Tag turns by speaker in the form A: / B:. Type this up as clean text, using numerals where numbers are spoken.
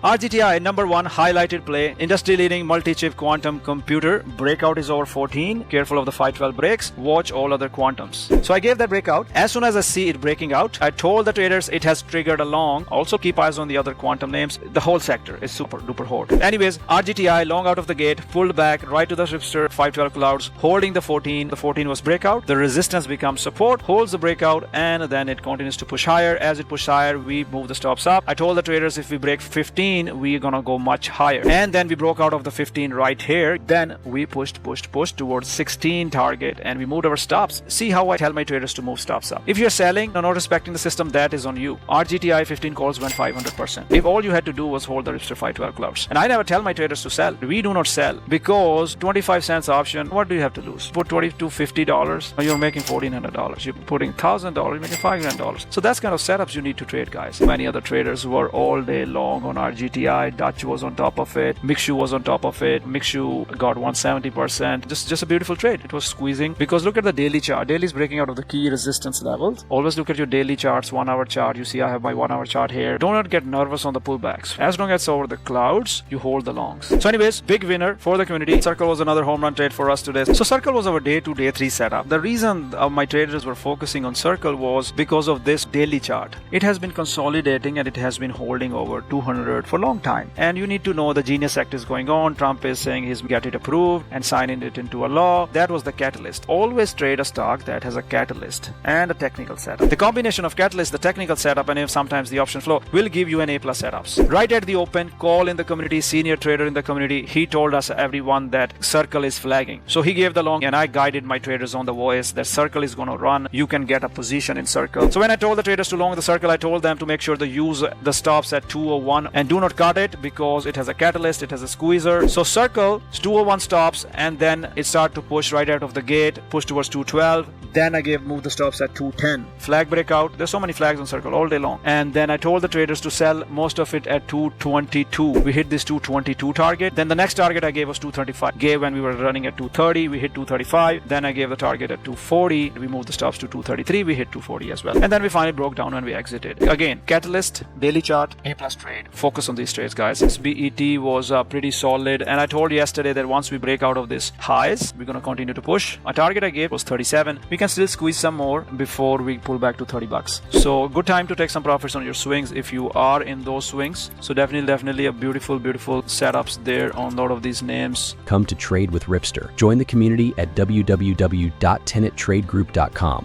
A: RGTI number 1 highlighted play, industry-leading multi-chip quantum computer. Breakout is over 14. Careful of the 512 breaks. Watch all other quantums. So I gave that breakout. As soon as I see it breaking out, I told the traders it has triggered a long. Also keep eyes on the other quantum names. The whole sector is super duper hot. Anyways, RGTI long out of the gate, pulled back right to the Ripster 512 clouds, holding the 14. The 14 was breakout. The resistance becomes support, holds the breakout, and then it continues to push higher. As it pushed higher, we move the stops up. I told the traders if we break 15, we're gonna go much higher, and then we broke out of the 15 right here. Then we pushed towards 16 target, and we moved our stops. See how I tell my traders to move stops up. If you're selling or not respecting the system, that is on you. RGTI 15 calls went 500%. If all you had to do was hold the Ripster 512 clouds, and I never tell my traders to sell. We do not sell because 25 cents option. What do you have to lose? Put $20 to $50. You're making $1,400. You're putting $1,000. You're making $500. So that's kind of setups you need to trade, guys. Many other traders were all day long on RGTI. Dutch was on top of it. Mixu was on top of it. Mixu got 170%. Just a beautiful trade. It was squeezing because look at the daily chart. Daily is breaking out of the key resistance levels. Always look at your daily charts, 1 hour chart. You see I have my 1 hour chart here. Do not get nervous on the pullbacks. As long as it's over the clouds, you hold the longs. So anyways, big winner for the community. Circle was another home run trade for us today. So Circle was our day 2, day 3 setup. The reason my traders were focusing on Circle was because of this daily chart. It has been consolidating and it has been holding over 200 for a long time. And you need to know the Genius Act is going on. Trump is saying he's got it approved and signing it into a law. That was the catalyst. Always trade a stock that has a catalyst and a technical setup. The combination of catalyst, the technical setup, and if sometimes the option flow will give you an A+ setups. Right at the open, call in the community, senior trader in the community, he told us everyone that Circle is flagging. So he gave the long and I guided my traders on the voice that Circle is going to run. You can get a position in Circle. So when I told the traders to long the Circle, I told them to make sure they use the stops at 201 and do not cut it because it has a catalyst, it has a squeezer. So Circle 201 stops and then it started to push right out of the gate, push towards 212. Then I moved the stops at 210. Flag breakout. There's so many flags on Circle all day long. And then I told the traders to sell most of it at 222. We hit this 222 target. Then the next target I gave was 235. Gave when we were running at 230. We hit 235. Then I gave the target at 240. We moved the stops to 233. We hit 240 as well. And then we finally broke down when we exited. Again, catalyst, daily chart, A+ trade. Focus on these trades, guys. This BET was pretty solid. And I told you yesterday that once we break out of this highs, we're going to continue to push. A target I gave was 37. We can still squeeze some more before we pull back to $30. So good time to take some profits on your swings if you are in those swings. So definitely a beautiful setups there on a lot of these names.
B: Come to trade with Ripster. Join the community at www.tenettradegroup.com.